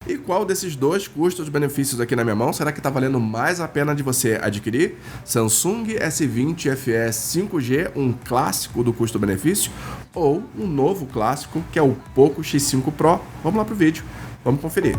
E qual desses dois custos-benefícios aqui na minha mão será que está valendo mais a pena de você adquirir? Samsung S20 FE 5G, um clássico do custo-benefício, ou um novo clássico que é o Poco X5 Pro? Vamos lá pro vídeo, vamos conferir.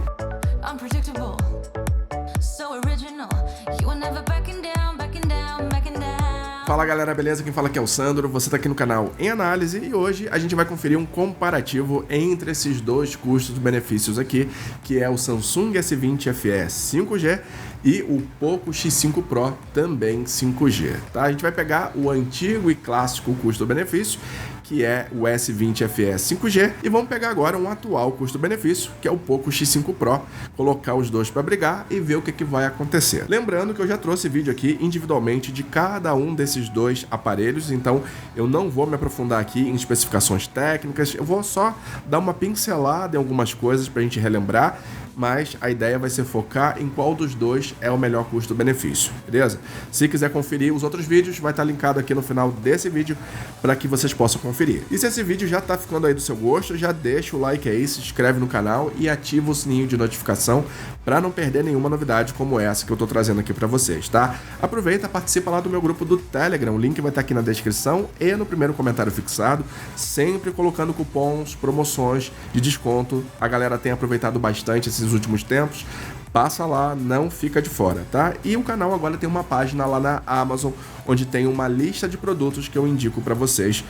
Fala galera, beleza? Quem fala aqui é o Sandro, você tá aqui no canal Em Análise e hoje a gente vai conferir um comparativo entre esses dois custos-benefícios aqui, que é o Samsung S20 FE 5G e o Poco X5 Pro também 5G, tá? A gente vai pegar o antigo e clássico custo-benefício, que é o S20 FE 5G, e vamos pegar agora um atual custo-benefício, que é o Poco X5 Pro, colocar os dois para brigar e ver o que vai acontecer. Lembrando que eu já trouxe vídeo aqui individualmente de cada um desses dois aparelhos, então eu não vou me aprofundar aqui em especificações técnicas, eu vou só dar uma pincelada em algumas coisas para a gente relembrar, mas a ideia vai ser focar em qual dos dois é o melhor custo-benefício, beleza? Se quiser conferir os outros vídeos, vai estar linkado aqui no final desse vídeo para que vocês possam conferir. E se esse vídeo já está ficando aí do seu gosto, já deixa o like aí, se inscreve no canal e ativa o sininho de notificação para não perder nenhuma novidade como essa que eu estou trazendo aqui para vocês, tá? Aproveita, participa lá do meu grupo do Telegram, o link vai estar aqui na descrição e no primeiro comentário fixado, sempre colocando cupons, promoções de desconto. A galera tem aproveitado bastante esses últimos tempos, passa lá, não fica de fora, tá? E o canal agora tem uma página lá na Amazon, onde tem uma lista de produtos que eu indico para vocês.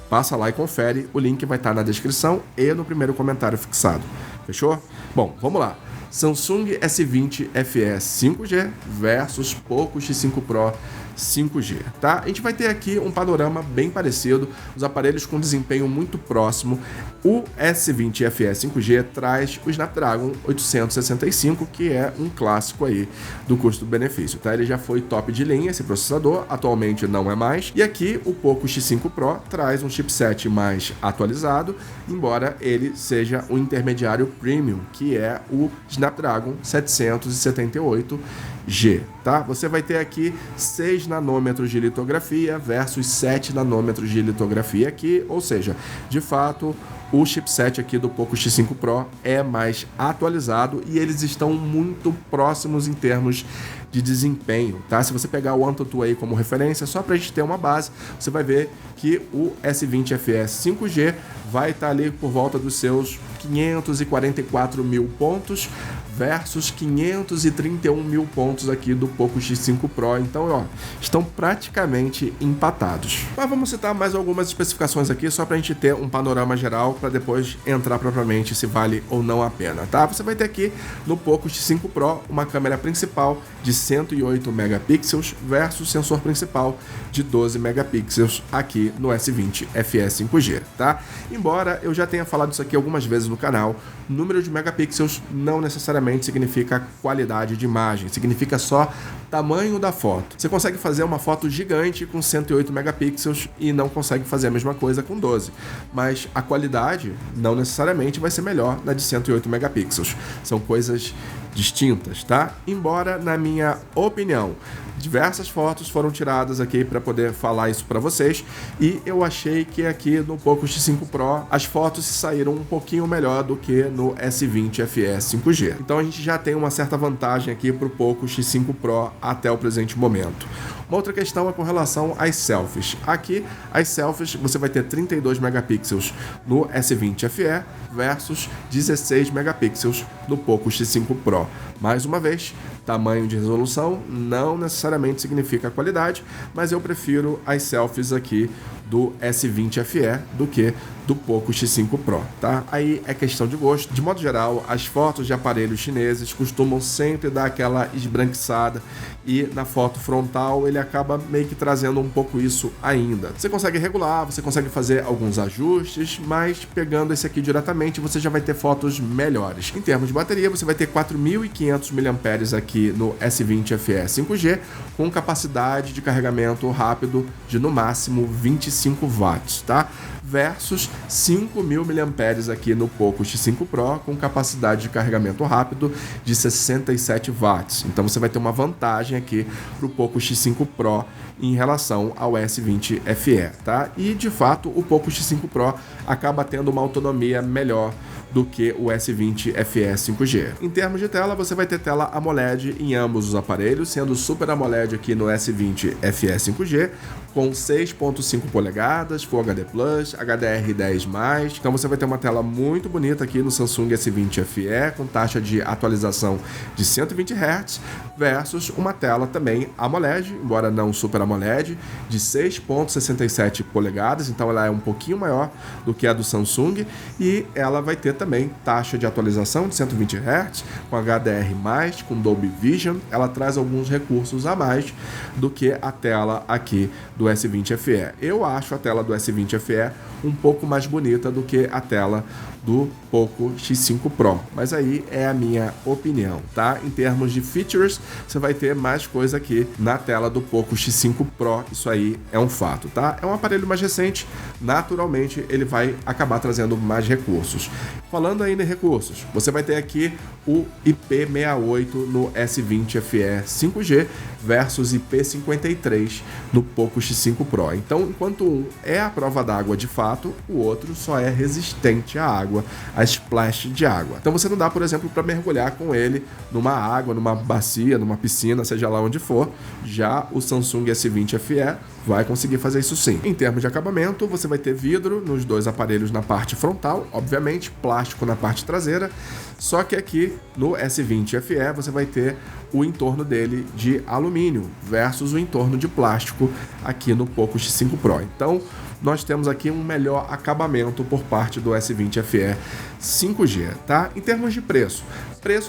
Passa lá e confere, o link vai estar na descrição e no primeiro comentário fixado. Fechou? Bom, vamos lá. Samsung S20 FE 5G versus Poco X5 Pro 5G, tá? A gente vai ter aqui um panorama bem parecido, os aparelhos com desempenho muito próximo. O S20 FE 5G traz o Snapdragon 865, que é um clássico aí do custo-benefício, tá? Ele já foi top de linha, esse processador, atualmente não é mais. E aqui o Poco X5 Pro traz um chipset mais atualizado, embora ele seja um intermediário premium, que é o Snapdragon 778G, tá? Você vai ter aqui 6 nanômetros de litografia versus 7 nanômetros de litografia aqui, ou seja, de fato, o chipset aqui do Poco X5 Pro é mais atualizado e eles estão muito próximos em termos de desempenho, tá? Se você pegar o AnTuTu aí como referência, só para a gente ter uma base, você vai ver que o S20 FE 5G vai estar ali por volta dos seus 544 mil pontos versus 531 mil pontos aqui do Poco X5 Pro. Então, ó, estão praticamente empatados. Mas vamos citar mais algumas especificações aqui, só para a gente ter um panorama geral, para depois entrar propriamente se vale ou não a pena, tá? Você vai ter aqui no Poco X5 Pro uma câmera principal de 108 megapixels versus sensor principal de 12 megapixels aqui no S20 FE 5G, tá? Embora eu já tenha falado isso aqui algumas vezes no canal, número de megapixels não necessariamente significa qualidade de imagem, significa só tamanho da foto. Você consegue fazer uma foto gigante com 108 megapixels e não consegue fazer a mesma coisa com 12, mas a qualidade não necessariamente vai ser melhor na de 108 megapixels. São coisas distintas, tá? Embora, na minha opinião, diversas fotos foram tiradas aqui para poder falar isso para vocês e eu achei que aqui no Poco X5 Pro as fotos saíram um pouquinho melhor do que no S20 FE 5G. Então a gente já tem uma certa vantagem aqui para o Poco X5 Pro até o presente momento. Uma outra questão é com relação às selfies. Aqui, as selfies, você vai ter 32 megapixels no S20 FE versus 16 megapixels no Poco X5 Pro. Mais uma vez, tamanho de resolução não necessariamente significa qualidade, mas eu prefiro as selfies aqui do S20 FE do que do Poco X5 Pro, tá? Aí é questão de gosto. De modo geral, as fotos de aparelhos chineses costumam sempre dar aquela esbranquiçada e na foto frontal ele acaba meio que trazendo um pouco isso ainda. Você consegue regular, você consegue fazer alguns ajustes, mas pegando esse aqui diretamente você já vai ter fotos melhores. Em termos de bateria, você vai ter 4.500 mAh aqui no S20 FE 5G com capacidade de carregamento rápido de no máximo 25 watts, tá? Versus 5.000 mAh aqui no Poco X5 Pro com capacidade de carregamento rápido de 67 watts. Então você vai ter uma vantagem aqui para o Poco X5 Pro em relação ao S20 FE, tá? E de fato o Poco X5 Pro acaba tendo uma autonomia melhor do que o S20 FE 5G. Em termos de tela, você vai ter tela AMOLED em ambos os aparelhos, sendo Super AMOLED aqui no S20 FE 5G, com 6.5 polegadas, Full HD+, HDR10+. Então você vai ter uma tela muito bonita aqui no Samsung S20 FE, com taxa de atualização de 120 Hz, versus uma tela também AMOLED, embora não Super AMOLED, de 6.67 polegadas, então ela é um pouquinho maior do que a do Samsung, e ela vai ter também taxa de atualização de 120 Hz, com HDR+, com Dolby Vision. Ela traz alguns recursos a mais do que a tela aqui do S20 FE. Eu acho a tela do S20 FE um pouco mais bonita do que a tela do Poco X5 Pro, mas aí é a minha opinião, tá? Em termos de features, você vai ter mais coisa aqui na tela do Poco X5 Pro, isso aí é um fato, tá? É um aparelho mais recente, naturalmente ele vai acabar trazendo mais recursos. Falando ainda em recursos, você vai ter aqui o IP68 no S20 FE 5G versus IP53 no Poco X5 Pro. Então, enquanto um é a prova d'água de fato, o outro só é resistente à água, a splash de água. Então você não dá, por exemplo, para mergulhar com ele numa água, numa bacia, numa piscina, seja lá onde for. Já o Samsung S20 FE vai conseguir fazer isso sim. Em termos de acabamento, você vai ter vidro nos dois aparelhos na parte frontal, obviamente, plástico na parte traseira, só que aqui no S20 FE você vai ter o entorno dele de alumínio versus o entorno de plástico aqui no Poco X5 Pro. Então, nós temos aqui um melhor acabamento por parte do S20 FE 5G, tá? Em termos de preço,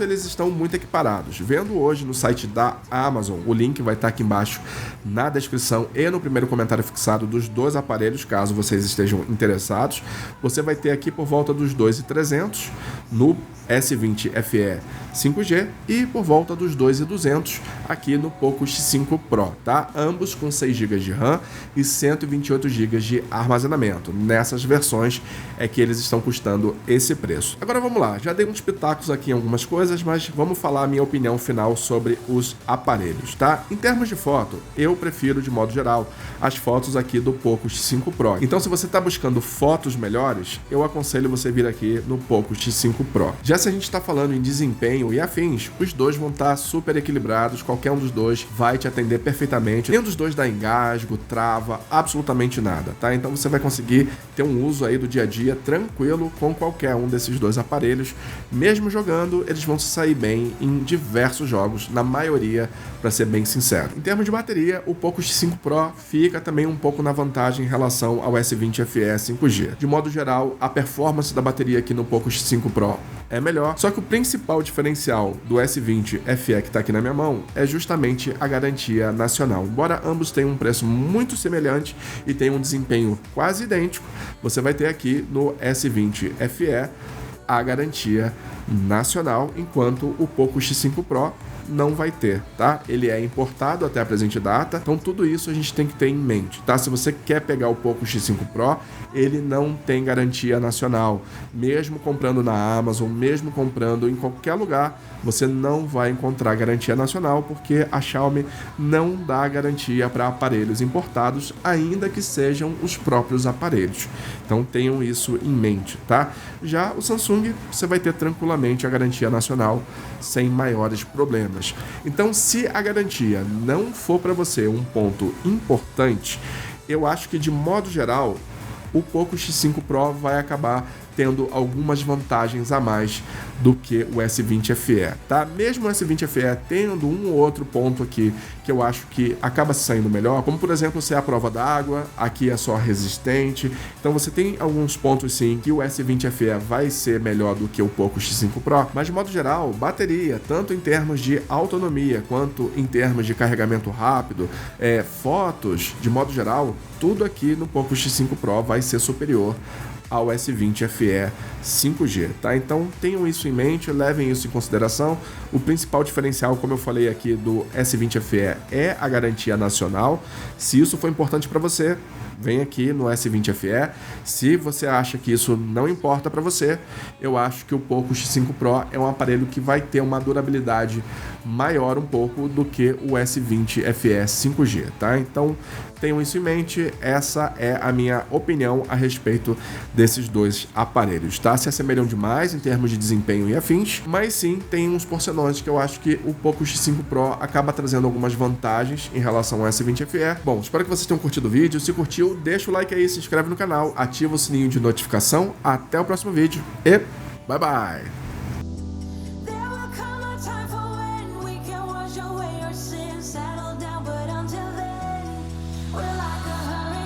eles estão muito equiparados. Vendo hoje no site da Amazon, o link vai estar aqui embaixo na descrição e no primeiro comentário fixado dos dois aparelhos, caso vocês estejam interessados. Você vai ter aqui por volta dos 2.300 no S20 FE 5G e por volta dos 2.200 aqui no Poco X5 Pro, tá? Ambos com 6 GB de RAM e 128 GB de armazenamento. Nessas versões é que eles estão custando esse preço. Agora vamos lá, já dei uns pitacos aqui em algumas coisas, mas vamos falar a minha opinião final sobre os aparelhos, tá? Em termos de foto, eu prefiro, de modo geral, as fotos aqui do Poco X5 Pro. Então, se você está buscando fotos melhores, eu aconselho você vir aqui no Poco X5 Pro. Já se a gente está falando em desempenho e afins, os dois vão estar super equilibrados, qualquer um dos dois vai te atender perfeitamente. Nenhum dos dois dá engasgo, trava, absolutamente nada, tá? Então você vai conseguir ter um uso aí do dia a dia tranquilo com qualquer um desses dois aparelhos. Mesmo jogando, eles vão se sair bem em diversos jogos, na maioria, para ser bem sincero. Em termos de bateria, o Poco X5 Pro fica também um pouco na vantagem em relação ao S20 FE 5G. De modo geral, a performance da bateria aqui no Poco X5 Pro é melhor, só que o principal diferencial do S20 FE que está aqui na minha mão é justamente a garantia nacional. Embora ambos tenham um preço muito semelhante e tenham um desempenho quase idêntico, você vai ter aqui no S20 FE a garantia nacional, enquanto o Poco X5 Pro não vai ter, tá? Ele é importado até a presente data, então tudo isso a gente tem que ter em mente, tá? Se você quer pegar o Poco X5 Pro, ele não tem garantia nacional. Mesmo comprando na Amazon, mesmo comprando em qualquer lugar, você não vai encontrar garantia nacional, porque a Xiaomi não dá garantia para aparelhos importados, ainda que sejam os próprios aparelhos. Então tenham isso em mente, tá? Já o Samsung, você vai ter tranquilamente a garantia nacional sem maiores problemas. Então, se a garantia não for para você um ponto importante, eu acho que, de modo geral, o Poco X5 Pro vai acabar tendo algumas vantagens a mais do que o S20 FE, tá? Mesmo o S20 FE tendo um ou outro ponto aqui que eu acho que acaba se saindo melhor, como por exemplo ser a prova d'água, aqui é só resistente, então você tem alguns pontos sim que o S20 FE vai ser melhor do que o Poco X5 Pro, mas de modo geral, bateria, tanto em termos de autonomia quanto em termos de carregamento rápido, fotos, de modo geral, tudo aqui no Poco X5 Pro vai ser superior ao S20 FE 5G, tá? Então tenham isso em mente, levem isso em consideração. O principal diferencial, como eu falei aqui, do S20 FE é a garantia nacional. Se isso for importante para você, vem aqui no S20 FE. Se você acha que isso não importa para você, eu acho que o Poco X5 Pro é um aparelho que vai ter uma durabilidade maior um pouco do que o S20 FE 5G, tá? Então, tenham isso em mente, essa é a minha opinião a respeito desses dois aparelhos, tá? Se assemelham demais em termos de desempenho e afins, mas sim, tem uns pormenores que eu acho que o Poco X5 Pro acaba trazendo algumas vantagens em relação ao S20 FE. Bom, espero que vocês tenham curtido o vídeo. Se curtiu, deixa o like aí, se inscreve no canal, ativa o sininho de notificação. Até o próximo vídeo e bye bye!